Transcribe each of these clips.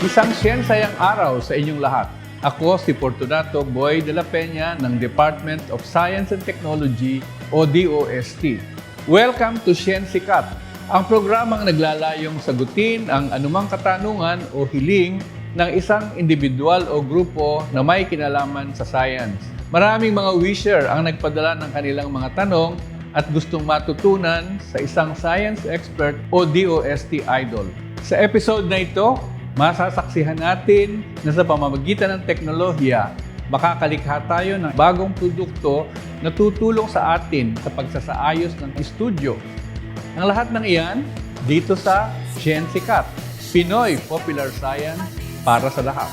Isang siyensayang araw sa inyong lahat. Ako si Fortunato Boy de la Peña ng Department of Science and Technology o DOST. Welcome to Siyensikat, ang programang naglalayong sagutin ang anumang katanungan o hiling ng isang individual o grupo na may kinalaman sa science. Maraming mga wisher ang nagpadala ng kanilang mga tanong at gustong matutunan sa isang science expert o DOST idol. Sa episode na ito, masasaksihan natin na sa pamamagitan ng teknolohiya, makakalikha tayo ng bagong produkto na tutulong sa atin sa pagsasaayos ng estudyo. Ang lahat ng iyan dito sa Siyensikat, Pinoy Popular Science para sa lahat.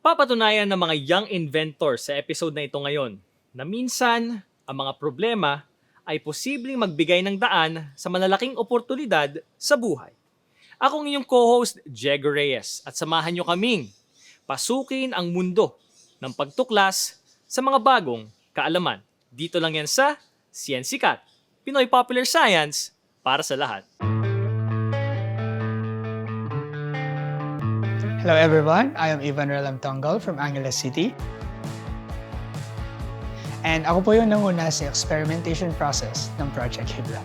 Papatunayan ng mga young inventors sa episode na ito ngayon na minsan ang mga problema ay posibleng magbigay ng daan sa malalaking oportunidad sa buhay. Akong inyong co-host, Jego Reyes, at samahan nyo kaming pasukin ang mundo ng pagtuklas sa mga bagong kaalaman. Dito lang yan sa Siyensikat, Pinoy Popular Science para sa lahat. Hello everyone, I am Ivan Relam Tonggal from Angeles City. And ako po yung nanguna sa experimentation process ng Project Hibla.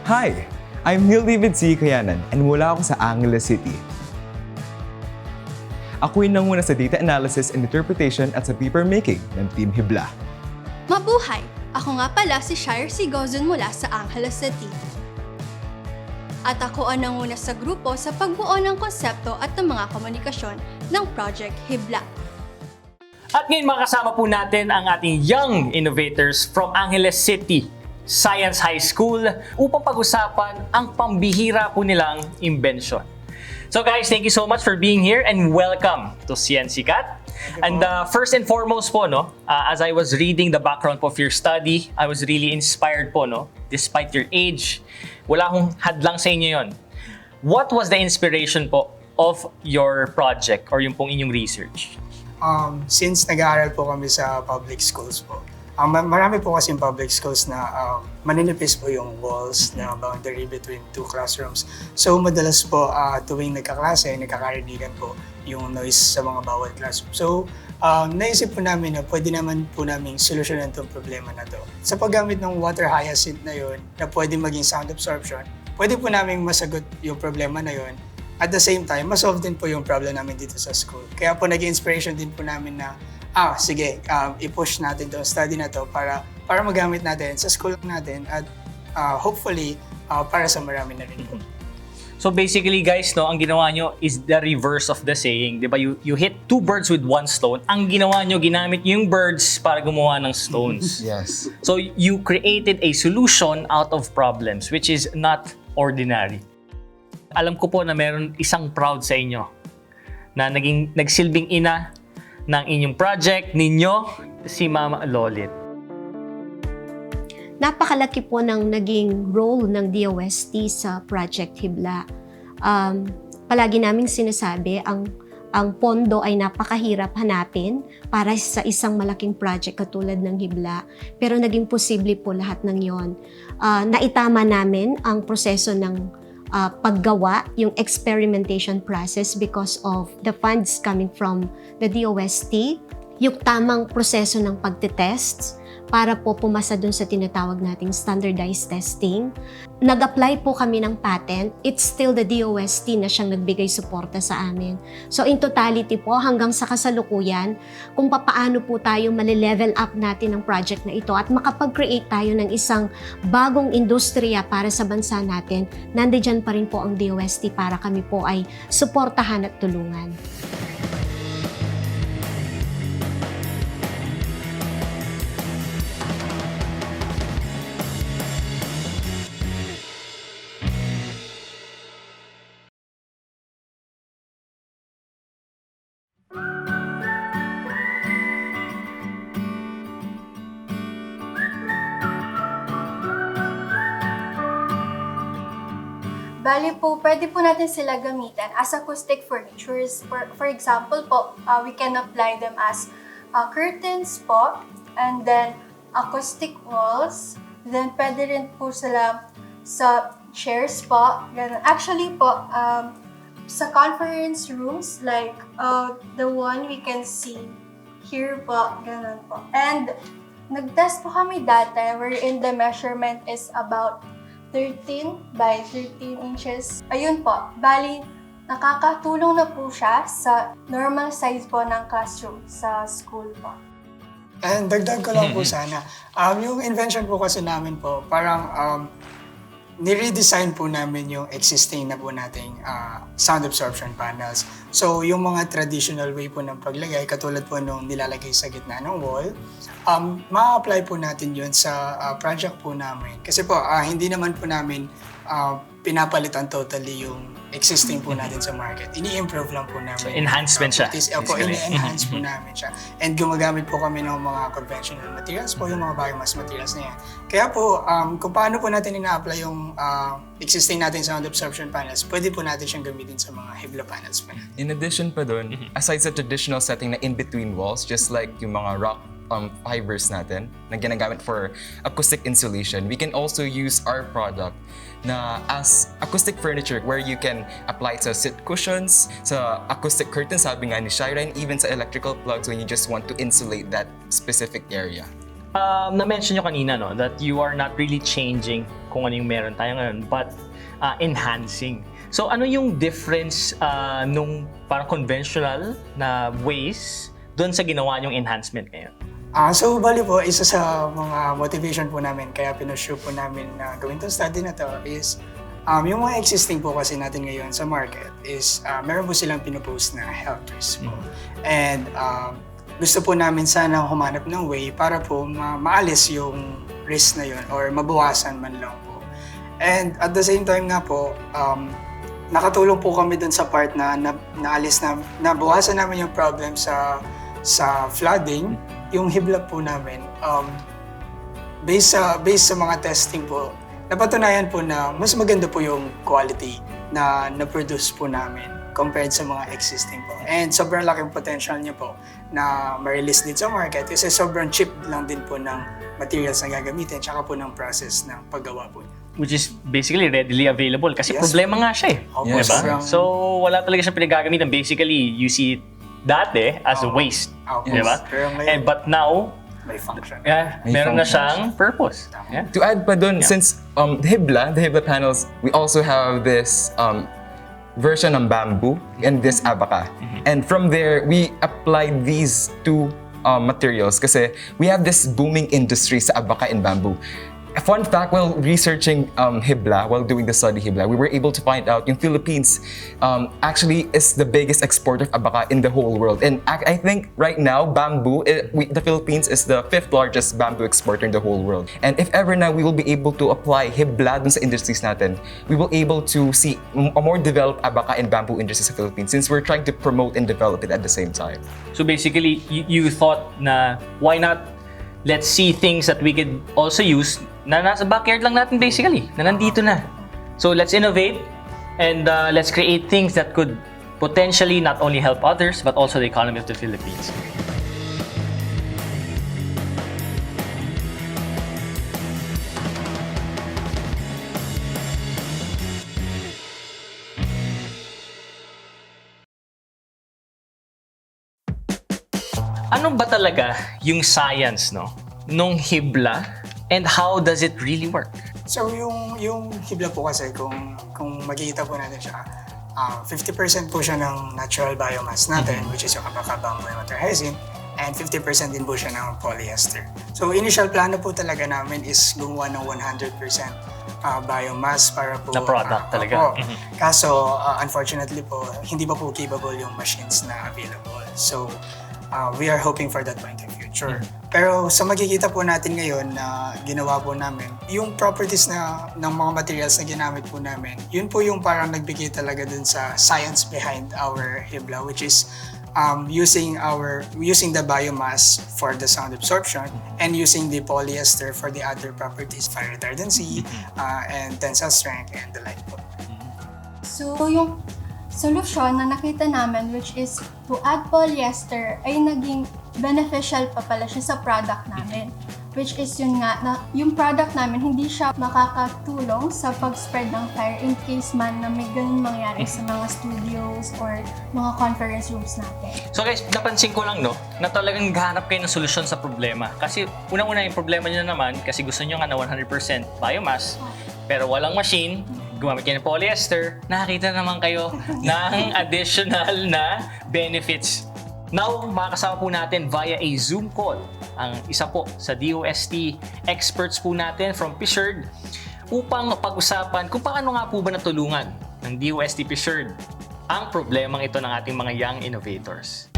Hi! I'm Neil David C. Kayanan and mula ako sa Angeles City. Ako yung nanguna sa data analysis and interpretation at sa paper making ng Team Hibla. Mabuhay! Ako nga pala si Shire Sigozon mula sa Angeles City. At ako ang nanguna sa grupo sa pagbuo ng konsepto at ng mga komunikasyon ng Project Hibla. At ngayon makasama po natin ang ating young innovators from Angeles City Science High School upang pag-usapan ang pambihira po nilang invention. So guys, thank you so much for being here and welcome to Siyensikat. And first and foremost po, as I was reading the background of your study, I was really inspired po, despite your age, wala akong hadlang sa inyo yon. What was the inspiration po of your project or yung pong inyong research? Since nag-aaral po kami sa public schools po, marami po kasing public schools na maninipis po yung walls na boundary between two classrooms. So madalas po tuwing nagkaklase, nagkakarinigan po yung noise sa mga bawat classroom. So naisip po namin na pwede naman po namin solusyonan itong problema na to. Sa paggamit ng water hyacinth na yun, na pwede maging sound absorption, pwede po namin masagot yung problema na yun. At the same time, masolve din po yung problem namin dito sa school. Kaya po naging inspiration din po namin na sige, i-push natin itong study na to para magamit natin sa school natin at hopefully para sa marami na rin po. So basically guys, ang ginawa nyo is the reverse of the saying, di ba? You hit two birds with one stone. Ang ginawa nyo, ginamit nyo yung birds para gumawa ng stones. Yes. So you created a solution out of problems, which is not ordinary. Alam ko po na meron isang proud sa inyo na nagsilbing ina ng inyong project ninyo, si Mama Lolit. Napakalaki po ng naging role ng DOST sa Project Hibla. Palagi naming sinasabi, ang pondo ay napakahirap hanapin para sa isang malaking project katulad ng Hibla. Pero naging posible po lahat ng yon. Naitama namin ang proseso ng paggawa, yung experimentation process because of the funds coming from the DOST, yung tamang proseso ng pagtitest para po pumasa dun sa tinatawag nating standardized testing. Nag-apply po kami ng patent. It's still the DOST na siyang nagbigay suporta sa amin. So in totality po, hanggang sa kasalukuyan, kung papaano po tayo mali-level up natin ang project na ito at makapag-create tayo ng isang bagong industriya para sa bansa natin, nandiyan pa rin po ang DOST para kami po ay suportahan at tulungan. Bali po, pwede po natin sila gamitin as acoustic furnitures. For example po, we can apply them as curtains po, and then acoustic walls. Then pwede rin po sila sa chairs po. Ganun. Actually po, sa conference rooms, like the one we can see here po, ganun po. And nag-test po kami dati wherein the measurement is about 13 by 13 inches. Ayun po, bali, nakakatulong na po siya sa normal size po ng classroom sa school po. And dagdag ko lang po sana, yung invention po kasi namin po, parang ni-redesign po namin yung existing na po nating sound absorption panels. So, yung mga traditional way po ng paglagay, katulad po nung nilalagay sa gitna ng wall, ma-apply po natin yun sa project po namin. Kasi po, hindi naman po namin pinapalitan totally yung existing po natin sa market. Ini-improve lang po namin. So, enhancement siya. Ini-enhance po namin siya. And gumagamit po kami ng mga conventional materials po, yung mga biomass materials na yan. Kaya po, kung paano po natin ina-apply yung existing natin sound absorption panels, pwede po natin siyang gamitin sa mga Hibla panels pa natin. In addition pa dun, aside sa traditional setting na in-between walls, just like yung mga rock fibers natin na ginagamit for acoustic insulation, we can also use our product na as acoustic furniture where you can apply sa seat cushions, sa acoustic curtains, sabi nga ni Shira, and even sa electrical plugs when you just want to insulate that specific area. Na-mention nyo kanina, no, that you are not really changing kung ano yung meron tayo ngayon, but enhancing. So ano yung difference nung parang conventional na ways doon sa ginawa nyong enhancement ngayon? So, bali po, isa sa mga motivation po namin, kaya pinushoot po namin na gawin itong study na to is yung mga existing po kasi natin ngayon sa market is meron po silang pinupost na health risk po. And gusto po namin sana humanap ng way para po maalis yung risk na yun or mabawasan man lang po. And at the same time nga po, nakatulong po kami dun sa part na naalis na, nabawasan namin yung problem sa flooding. Yung Hibla po namin, based sa mga testing po, napatunayan po na mas maganda po yung quality na na-produce po namin compared sa mga existing po. And sobrang laking potential niya po na ma-release din sa market kasi sobrang cheap lang din po ng materials na gagamitin tsaka po ng process ng paggawa po niya. Which is basically readily available kasi Yes. problema nga siya eh. Opo, Yes. Diba? So wala talaga siyang pinagagamitan. Basically, you see it dati as a waste. Opo. Diba? Pero ngayon, But now, may function. May meron na functions. siyang purpose. Yeah. To add pa dun, since the Hibla panels, we also have this version ng bamboo and this abaca. And from there, we applied these two materials kasi we have this booming industry sa abaca and bamboo. A fun fact, while researching Hibla, while doing the study Hibla, we were able to find out yung Philippines actually is the biggest exporter of abaca in the whole world. And I think right now, bamboo, the Philippines is the 5th largest bamboo exporter in the whole world. And if ever now we will be able to apply Hibla dun sa industries natin, we will able to see a more developed abaca and bamboo industry sa Philippines since we're trying to promote and develop it at the same time. So basically, you thought na why not let's see things that we could also use na nasa backyard lang natin basically, na nandito na. So let's innovate and let's create things that could potentially not only help others but also the economy of the Philippines. Ano ba talaga yung science, no, nung Hibla and how does it really work? So yung Hibla po kasi kung makikita po natin siya, 50% po siya ng natural biomass natin, which is yung abaca, bamboo, and water hyacinth, and 50% din po siya ng polyester. So initial plano po talaga namin is gumawa ng 100% biomass para po Na product talaga. Opo. Kaso unfortunately po, hindi pa po capable yung machines na available. So we are hoping for that point in future. Pero sa makikita po natin ngayon na ginawa po namin, yung properties ng mga materials na ginamit po namin, yun po yung parang nagbigay talaga dun sa science behind our Hibla, which is using the biomass for the sound absorption and using the polyester for the other properties, fire retardancy, and tensile strength, and the like po. So, yung solusyon na nakita namin, which is to add polyester, ay naging beneficial pa pala siya sa product namin. Which is yun nga, na yung product namin, hindi siya makakatulong sa pag-spread ng fire in case man na may ganun mangyari sa mga studios or mga conference rooms natin. So guys, napansin ko lang na talagang naghahanap kayo ng solusyon sa problema. Kasi unang-una yung problema nyo naman, kasi gusto nyo nga na 100% biomass, pero walang machine, gumamit kayo ng polyester, nakakita naman kayo ng additional na benefits. Now, makakasama po natin via a Zoom call ang isa po sa DOST experts po natin from PSURD upang pag-usapan kung paano nga po ba natulungan ng DOST PSURD ang problemang ito ng ating mga young innovators.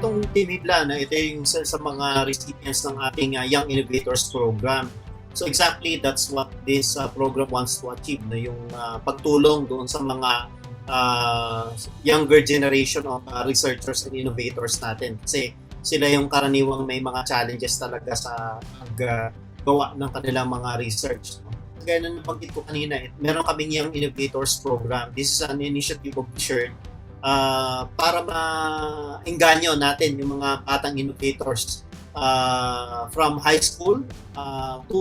Itong Team Hibla, ito yung isa sa mga recipients ng ating Young Innovators Program. So exactly that's what this program wants to achieve, na yung pagtulong doon sa mga younger generation of researchers and innovators natin. Kasi sila yung karaniwang may mga challenges talaga sa paggawa ng kanilang mga research. Gaya na nabanggit ko kanina, meron kaming Young Innovators Program. This is an initiative of PSURD para ma-engganyo natin yung mga batang innovators from high school to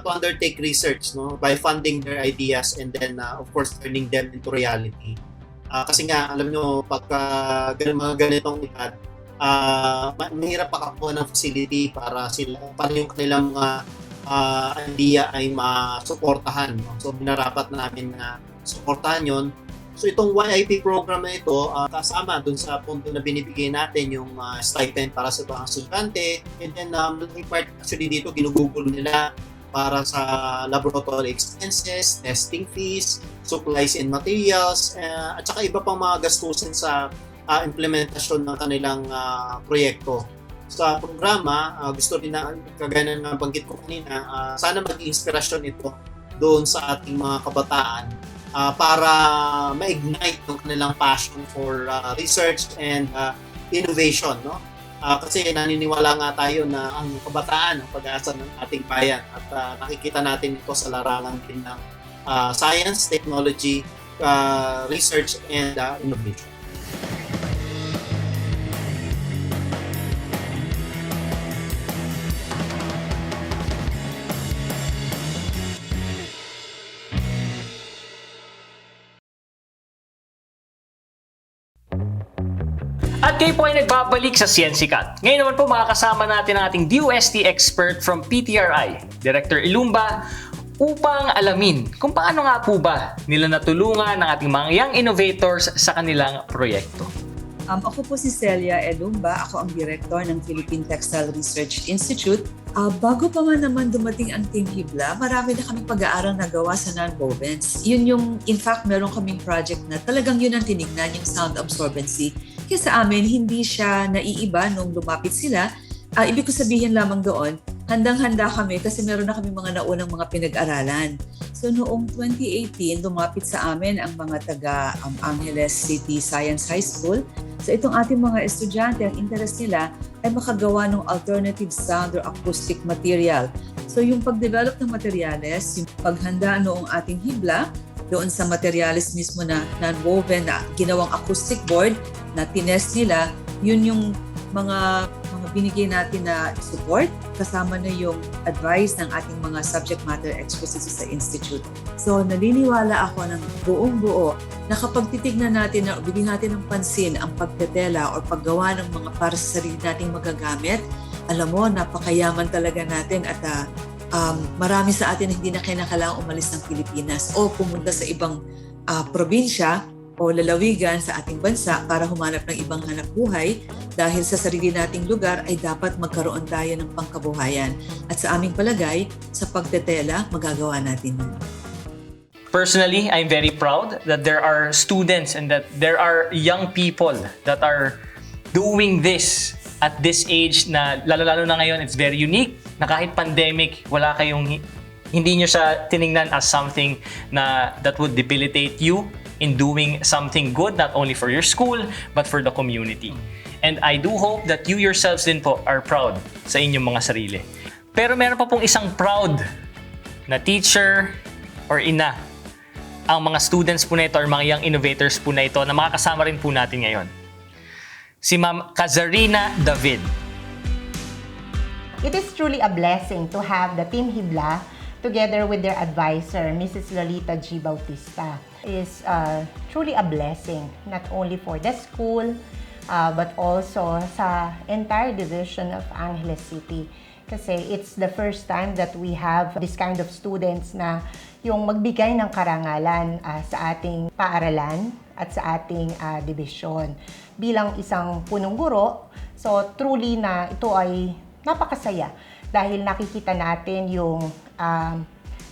undertake research, no, by funding their ideas and then of course turning them into reality. Kasi nga alam nyo, pagka mga ganitong edad, mahirap pakakuha ng facility para yung kanilang mga idea ay masuportahan, no? So binarapat namin na suportahan yon. So itong YIP program na ito, kasama dun sa punto na binibigay natin yung stipend para sa mga estudyante, and then malaking part actually dito ginugugulo nila para sa laboratory expenses, testing fees, supplies and materials, at saka iba pang mga gastusin sa implementasyon ng kanilang proyekto. Sa programa, gusto rin na, kagaya na banggit ko kanina, sana maging inspirasyon ito doon sa ating mga kabataan para ma-ignite yung kanilang passion for research and innovation, no? Kasi naniniwala nga tayo na ang kabataan ang pag-asa ng ating bayan, at nakikita natin ito sa larangan din ng science, technology, research and innovation. At kayo po ay nagbabalik sa Siyensikat. Ngayon naman po makakasama natin ang ating DOST expert from PTRI, Director Ilumba, upang alamin kung paano nga po ba nila natulungan ng ating mga young innovators sa kanilang proyekto. Ako po si Celia Elumba. Ako ang director ng Philippine Textile Research Institute. Bago pa man naman dumating ang Team Hibla, marami na kaming pag-aaral na gawa sa nonwovens. Yun yung, in fact, meron kaming project na talagang yun ang tinignan, yung sound absorbency. Kaya sa amin, hindi siya naiiba nung lumapit sila. Ibig ko sabihin lamang doon, handang-handa kami kasi meron na kami mga naunang mga pinag-aralan. So noong 2018, lumapit sa amin ang mga taga Angeles City Science High School. So itong ating mga estudyante, ang interest nila ay makagawa ng alternative sound or acoustic material. So yung pag-develop ng materyales, yung paghanda noong ating hibla, doon sa materials mismo na non-woven na ginawang acoustic board na tinest nila, yun yung mga binigay natin na support, kasama na yung advice ng ating mga subject matter experts sa Institute. So naniniwala ako ng buong-buo na kapag titignan natin na bigyan natin ng pansin ang pagtetela o paggawa ng mga para sa sarili nating magagamit, alam mo, napakayaman talaga natin at marami sa atin hindi na kailangang umalis ng Pilipinas o pumunta sa ibang probinsya o lalawigan sa ating bansa para humanap ng ibang hanap buhay dahil sa sarili nating lugar ay dapat magkaroon tayo ng pangkabuhayan. At sa aming palagay, sa pagtetela, magagawa natin yun. Personally, I'm very proud that there are students and that there are young people that are doing this at this age na lalo-lalo na ngayon, it's very unique na kahit pandemic, wala kayong hindi nyo siya tiningnan as something na that would debilitate you in doing something good not only for your school but for the community. And I do hope that you yourselves din po are proud sa inyong mga sarili. Pero meron pa pong isang proud na teacher or ina ang mga students po na ito or mga young innovators po na ito na makakasama rin po natin ngayon. Si Ma'am Kazarina David. It is truly a blessing to have the Team Hibla together with their advisor, Mrs. Lolita G. Bautista. It is truly a blessing, not only for the school, but also sa entire division of Angeles City. Kasi it's the first time that we have this kind of students na yung magbigay ng karangalan sa ating paaralan at sa ating dibisyon. Bilang isang punong guro, so truly na ito ay napakasaya dahil nakikita natin yung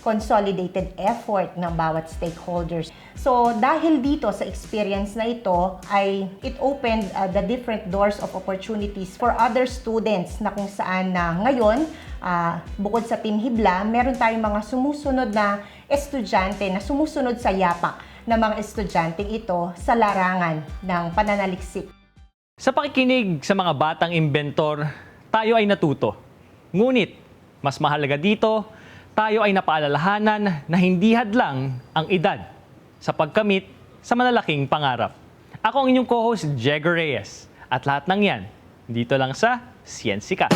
consolidated effort ng bawat stakeholders. So dahil dito sa experience na ito ay it opened the different doors of opportunities for other students na kung saan na ngayon bukod sa Team Hibla, meron tayong mga sumusunod na estudyante na sumusunod sa yapak ng mga estudyanteng ito sa larangan ng pananaliksik. Sa pakikinig sa mga batang inventor, tayo ay natuto. Ngunit, mas mahalaga dito, tayo ay napaalalahanan na hindi hadlang ang edad sa pagkamit sa malalaking pangarap. Ako ang inyong co-host, Jego Reyes. At lahat ng yan, dito lang sa Siyensika.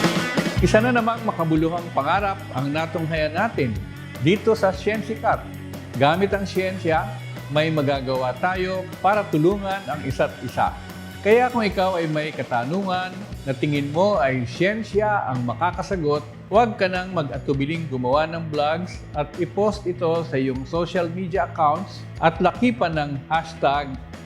Isa na namang makabuluhang pangarap ang natunghayan natin dito sa Siyensika. Gamit ang siyensya, may magagawa tayo para tulungan ang isa't isa. Kaya kung ikaw ay may katanungan na tingin mo ay siyensya ang makakasagot, huwag ka nang mag-atubiling gumawa ng vlogs at i-post ito sa iyong social media accounts at lakipan ng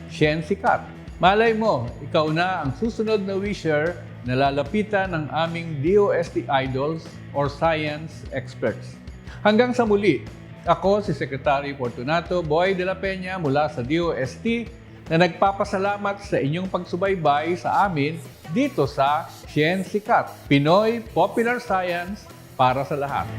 #Syensikat. Malay mo, ikaw na ang susunod na wisher na lalapitan ng aming DOST idols or science experts. Hanggang sa muli, ako si Secretary Fortunato Boy de la Peña mula sa DOST na nagpapasalamat sa inyong pagsubaybay sa amin dito sa Syensikat, Pinoy Popular Science para sa lahat.